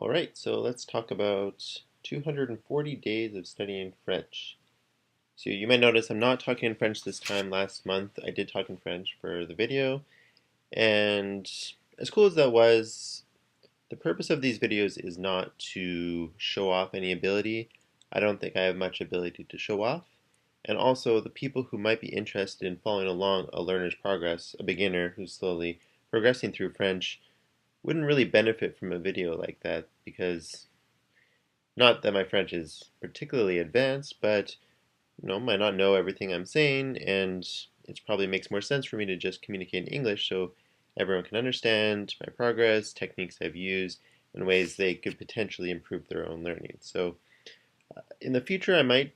Alright, so let's talk about 240 days of studying French. So you might notice I'm not talking in French this time. Last month I did talk in French for the video, and as cool as that was, the purpose of these videos is not to show off any ability. I don't think I have much ability to show off. And also, the people who might be interested in following along a learner's progress, a beginner who's slowly progressing through French, wouldn't really benefit from a video like that because not that my French is particularly advanced, but might not know everything I'm saying, and it probably makes more sense for me to just communicate in English so everyone can understand my progress, techniques I've used, and ways they could potentially improve their own learning. So in the future, I might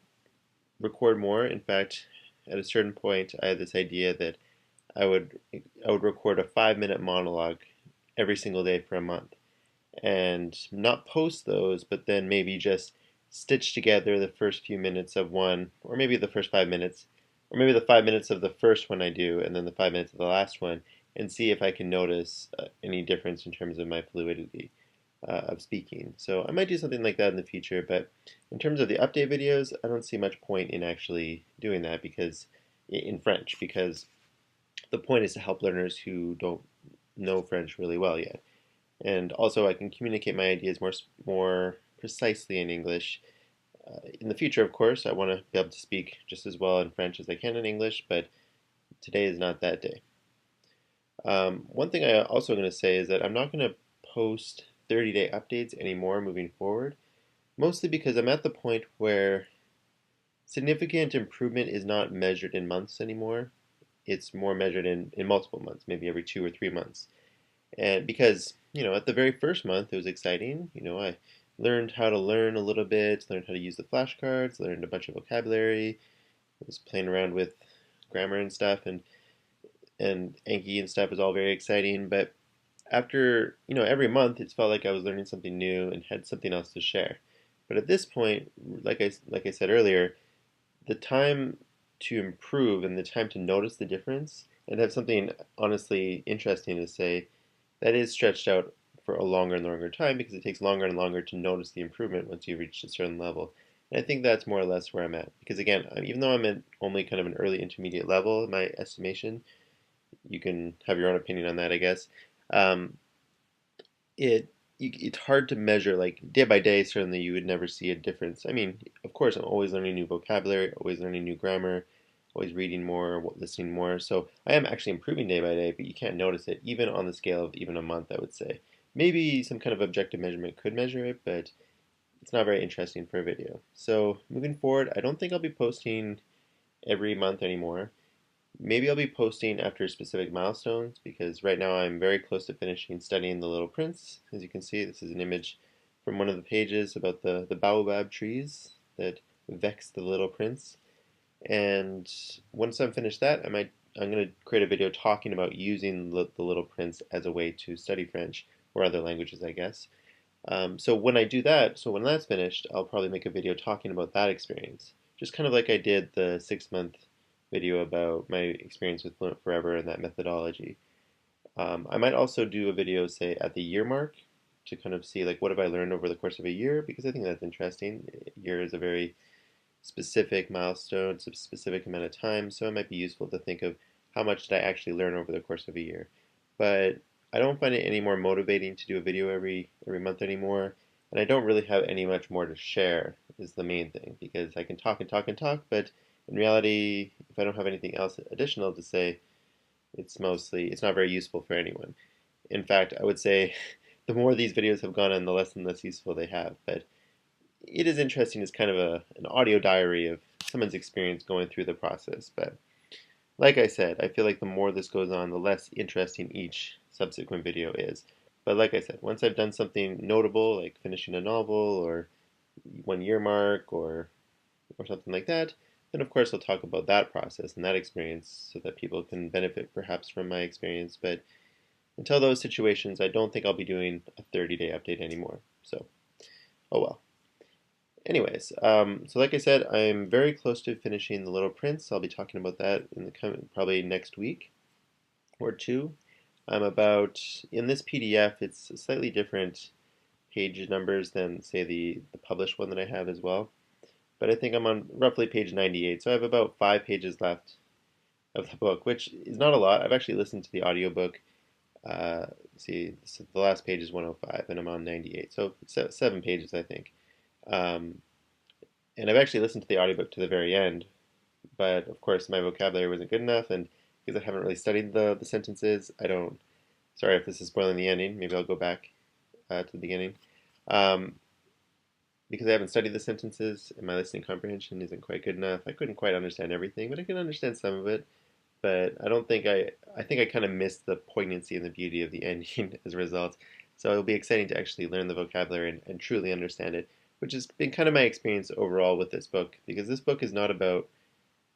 record more. In fact, at a certain point, I had this idea that I would I would record a 5 minute monologue every single day for a month and not post those, but then maybe just stitch together the first few minutes of one, or maybe the first 5 minutes, or maybe the 5 minutes of the first one I do, and then the 5 minutes of the last one, and see if I can notice any difference in terms of my fluidity of speaking. So I might do something like that in the future, but in terms of the update videos, I don't see much point in actually doing that because in French, because the point is to help learners who don't know French really well yet. And also, I can communicate my ideas more precisely in English. In the future, of course, I want to be able to speak just as well in French as I can in English, but today is not that day. One thing I also going to say is that I'm not going to post 30-day updates anymore moving forward, mostly because I'm at the point where significant improvement is not measured in months anymore. It's more measured in multiple months, maybe every 2 or 3 months. And because, at the very first month it was exciting. I learned how to learn a little bit, learned how to use the flashcards, learned a bunch of vocabulary, was playing around with grammar and stuff, and Anki and stuff was all very exciting. But after, every month it felt like I was learning something new and had something else to share. But at this point, like I said earlier, the time to improve and the time to notice the difference and have something honestly interesting to say, that is stretched out for a longer and longer time because it takes longer and longer to notice the improvement once you've reached a certain level. And I think that's more or less where I'm at. Because again, even though I'm at only kind of an early intermediate level in my estimation, you can have your own opinion on that, I guess. Um, it's hard to measure, like day by day. Certainly, you would never see a difference. I mean, of course, I'm always learning new vocabulary, always learning new grammar, always reading more, listening more. So I am actually improving day by day, but you can't notice it even on the scale of even a month, I would say. Maybe some kind of objective measurement could measure it, but it's not very interesting for a video. So moving forward, I don't think I'll be posting every month anymore. Maybe I'll be posting after specific milestones because right now I'm very close to finishing studying The Little Prince. As you can see, this is an image from one of the pages about the baobab trees that vex the little prince. And once I'm finished that, I'm going to create a video talking about using the Little Prince as a way to study French or other languages, I guess. So when I do that, so when that's finished, I'll probably make a video talking about that experience, just kind of like I did the 6 month video about my experience with Fluent Forever and that methodology. I might also do a video, say, at the year mark to kind of see like what have I learned over the course of a year because I think that's interesting. A year is a very specific milestone, it's a specific amount of time, so it might be useful to think of how much did I actually learn over the course of a year. But I don't find it any more motivating to do a video every month anymore, and I don't really have any much more to share is the main thing because I can talk and talk and talk, but in reality, if I don't have anything else additional to say, it's not very useful for anyone. In fact, I would say the more these videos have gone on, the less and less useful they have. But it is interesting as kind of an audio diary of someone's experience going through the process. But like I said, I feel like the more this goes on, the less interesting each subsequent video is. But like I said, once I've done something notable, like finishing a novel or 1 year mark or something like that, then of course I'll talk about that process and that experience so that people can benefit perhaps from my experience. But until those situations, I don't think I'll be doing a 30-day update anymore. So, oh well. Anyways, so like I said, I'm very close to finishing The Little Prince. I'll be talking about that in the coming, probably next week or two. I'm about, in this PDF, it's a slightly different page numbers than, say, the published one that I have as well. But I think I'm on roughly page 98, so I have about 5 pages left of the book, which is not a lot. I've actually listened to the audiobook. Uh, see, the last page is 105, and I'm on 98, so 7 pages, I think. Um, and I've actually listened to the audiobook to the very end, but of course my vocabulary wasn't good enough, and because I haven't really studied the sentences, I don't. Sorry if this is spoiling the ending. Maybe I'll go back to the beginning. Um, because I haven't studied the sentences and my listening comprehension isn't quite good enough. I couldn't quite understand everything, but I can understand some of it. But I don't think I think I kind of missed the poignancy and the beauty of the ending as a result. So it'll be exciting to actually learn the vocabulary and truly understand it, which has been kind of my experience overall with this book, because this book is not about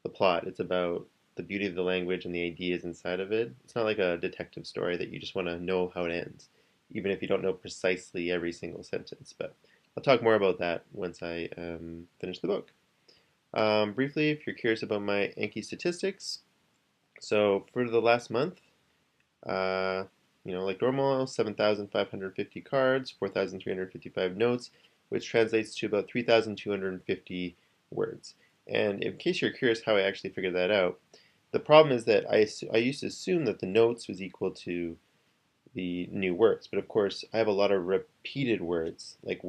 the plot. It's about the beauty of the language and the ideas inside of it. It's not like a detective story that you just want to know how it ends, even if you don't know precisely every single sentence. But I'll talk more about that once I finish the book. Briefly, if you're curious about my Anki statistics, so for the last month, uh, like normal, 7,550 cards, 4,355 notes, which translates to about 3,250 words. And in case you're curious how I actually figured that out, the problem is that I used to assume that the notes was equal to the new words. But of course, I have a lot of repeated words like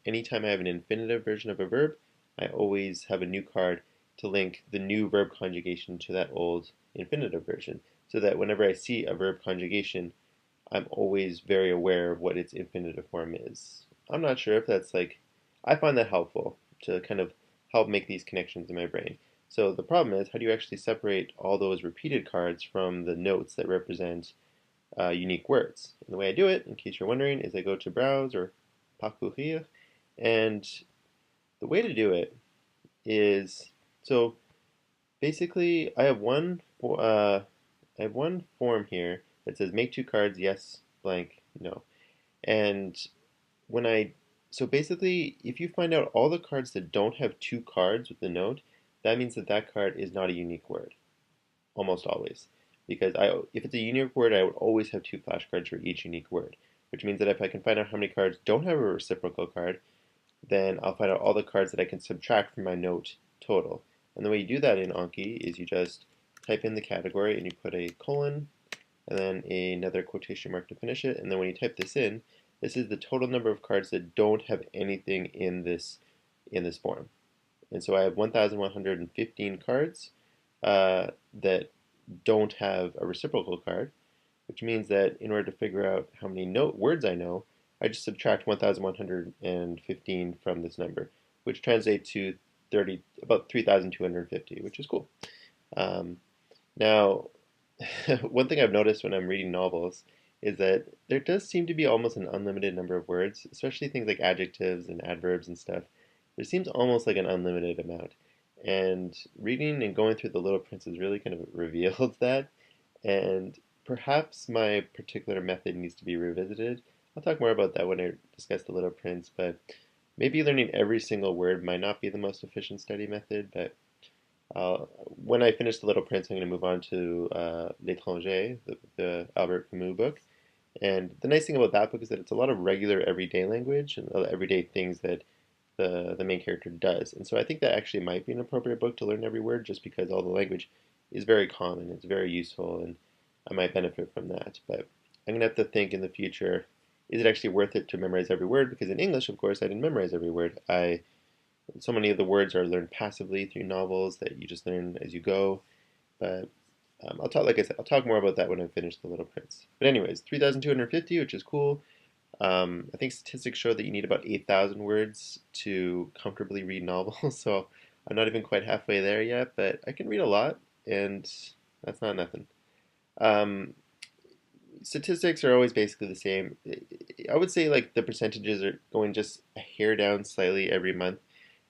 anytime I have an infinitive version of a verb, I always have a new card to link the new verb conjugation to that old infinitive version. So that whenever I see a verb conjugation, I'm always very aware of what its infinitive form is. I'm not sure if that's I find that helpful to kind of help make these connections in my brain. So the problem is, how do you actually separate all those repeated cards from the notes that represent unique words? And the way I do it, in case you're wondering, is I go to Browse or Parcourir, and the way to do it is so basically I have one form here that says make two cards, yes, blank, no. And when I so basically, if you find out all the cards that don't have two cards with the note, that means that that card is not a unique word, almost always. Because if it's a unique word, I would always have two flashcards for each unique word, which means that if I can find out how many cards don't have a reciprocal card, then I'll find out all the cards that I can subtract from my note total. And the way you do that in Anki is you just type in the category and you put a colon and then another quotation mark to finish it. And then when you type this in, this is the total number of cards that don't have anything in this form. And so I have 1,115 cards that don't have a reciprocal card, which means that in order to figure out how many words I know, I just subtract 1,115 from this number, which translates to about 3,250, which is cool. Um, Now, one thing I've noticed when I'm reading novels is that there does seem to be almost an unlimited number of words, especially things like adjectives and adverbs and stuff. There seems almost like an unlimited amount. And reading and going through The Little Prince has really kind of revealed that. And perhaps my particular method needs to be revisited. I'll talk more about that when I discuss The Little Prince, but maybe learning every single word might not be the most efficient study method, but when I finish The Little Prince, I'm going to move on to L'Étranger, the Albert Camus book. And the nice thing about that book is that it's a lot of regular everyday language and everyday things that the main character does. And so I think that actually might be an appropriate book to learn every word just because all the language is very common, it's very useful, and I might benefit from that. But I'm going to have to think in the future, is it actually worth it to memorize every word? Because in English, of course, I didn't memorize every word. So many of the words are learned passively through novels that you just learn as you go. But like I said, I'll talk more about that when I finish The Little Prince. But anyways, 3,250, which is cool. I think statistics show that you need about 8,000 words to comfortably read novels, so I'm not even quite halfway there yet, but I can read a lot, and that's not nothing. Um, Statistics are always basically the same. I would say like the percentages are going just a hair down slightly every month.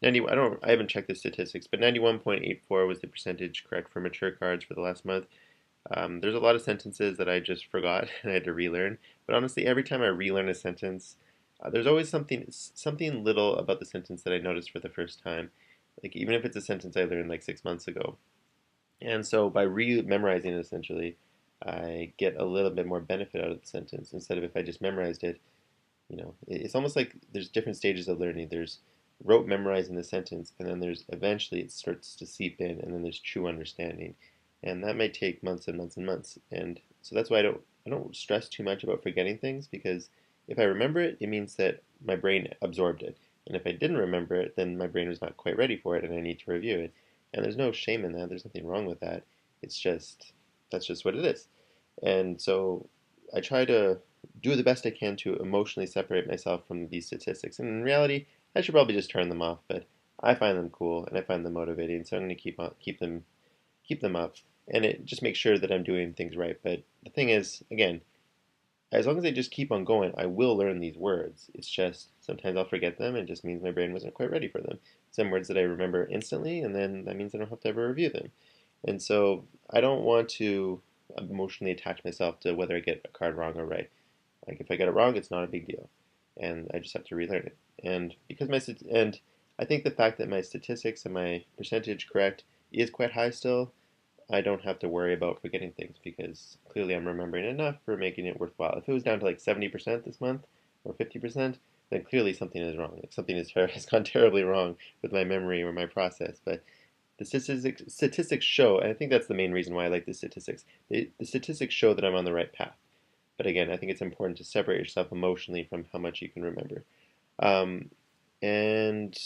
90, I haven't checked the statistics, but 91.84 was the percentage correct for mature cards for the last month. There's a lot of sentences that I just forgot and I had to relearn. But honestly, every time I relearn a sentence, there's always something little about the sentence that I noticed for the first time. Like even if it's a sentence I learned like 6 months ago. And so by re-memorizing it essentially, I get a little bit more benefit out of the sentence instead of if I just memorized it, it's almost like there's different stages of learning. There's rote memorizing the sentence, and then there's eventually it starts to seep in, and then there's true understanding, and that might take months and months and months. And so that's why I don't stress too much about forgetting things, because if I remember it, it means that my brain absorbed it, and if I didn't remember it, then my brain was not quite ready for it, and I need to review it. And there's no shame in that. There's nothing wrong with that. It's just that's just what it is. And so I try to do the best I can to emotionally separate myself from these statistics. And in reality, I should probably just turn them off, but I find them cool and I find them motivating, so I'm going to keep them up, and it just makes sure that I'm doing things right. But the thing is, again, as long as I just keep on going, I will learn these words. It's just sometimes I'll forget them, and it just means my brain wasn't quite ready for them. Some words that I remember instantly, and then that means I don't have to ever review them. And so I don't want to emotionally attach myself to whether I get a card wrong or right. Like if I get it wrong, it's not a big deal, and I just have to relearn it. And because and I think the fact that my statistics and my percentage correct is quite high still, I don't have to worry about forgetting things because clearly I'm remembering enough for making it worthwhile. If it was down to like 70% this month or 50%, then clearly something is wrong. Like something has gone terribly wrong with my memory or my process. But the statistics show, and I think that's the main reason why I like the statistics. The statistics show that I'm on the right path. But again, I think it's important to separate yourself emotionally from how much you can remember. Um, and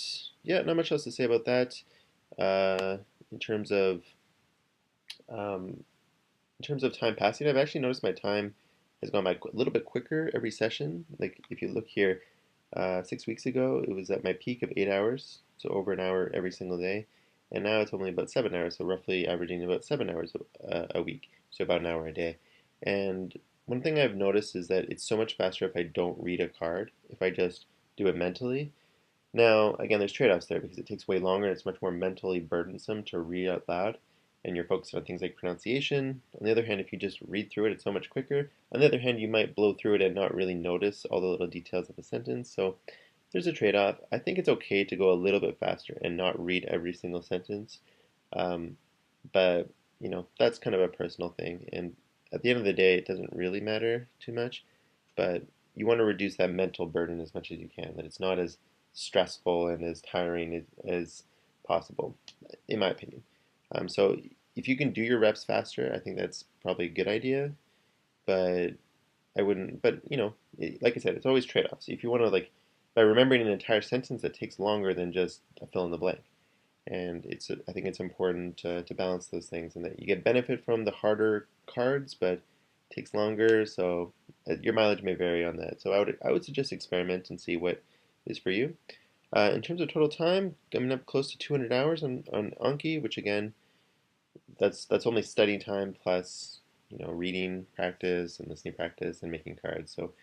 yeah, not much else to say about that. Uh, in terms of um, in terms of time passing, I've actually noticed my time has gone by a little bit quicker every session. Like if you look here, 6 weeks ago it was at my peak of 8 hours, so over an hour every single day, and now it's only about 7 hours, so roughly averaging about 7 hours a week, so about an hour a day. And one thing I've noticed is that it's so much faster if I don't read a card, if I just do it mentally. Now, again, there's trade-offs there because it takes way longer and it's much more mentally burdensome to read out loud, and you're focused on things like pronunciation. On the other hand, if you just read through it, it's so much quicker. On the other hand, you might blow through it and not really notice all the little details of a sentence. So there's a trade-off. I think it's okay to go a little bit faster and not read every single sentence. Um, but, that's kind of a personal thing. And at the end of the day, it doesn't really matter too much. But you want to reduce that mental burden as much as you can, that it's not as stressful and as tiring as possible, in my opinion. So if you can do your reps faster, I think that's probably a good idea. But I wouldn't. But like I said, it's always trade-offs. If you want to by remembering an entire sentence, that takes longer than just a fill in the blank. And I think it's important to balance those things, and that you get benefit from the harder cards, but it takes longer. So your mileage may vary on that. So I would suggest experiment and see what is for you. In terms of total time, coming up close to 200 hours on Anki, which again, that's only study time plus reading practice and listening practice and making cards. So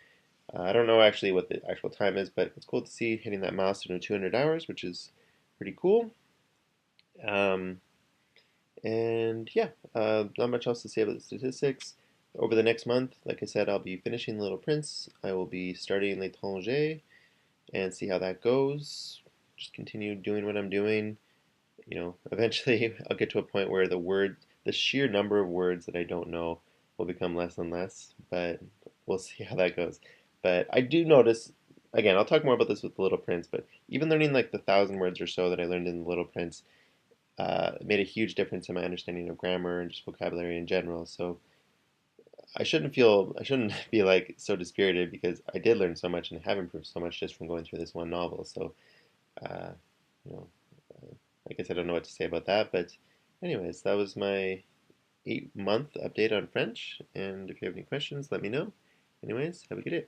I don't know actually what the actual time is, but it's cool to see hitting that milestone of 200 hours, which is pretty cool. Um, and yeah, not much else to say about the statistics. Over the next month, like I said, I'll be finishing The Little Prince. I will be starting L'étranger and see how that goes. Just continue doing what I'm doing. Eventually I'll get to a point where the sheer number of words that I don't know will become less and less, but we'll see how that goes. But I do notice, again, I'll talk more about this with The Little Prince, but even learning like the 1,000 words or so that I learned in The Little Prince made a huge difference in my understanding of grammar and just vocabulary in general. So I shouldn't be like so dispirited because I did learn so much and have improved so much just from going through this one novel. So, uh, you know, I guess I don't know what to say about that. But, anyways, that was my 8-month update on French. And if you have any questions, let me know. Anyways, have a good day.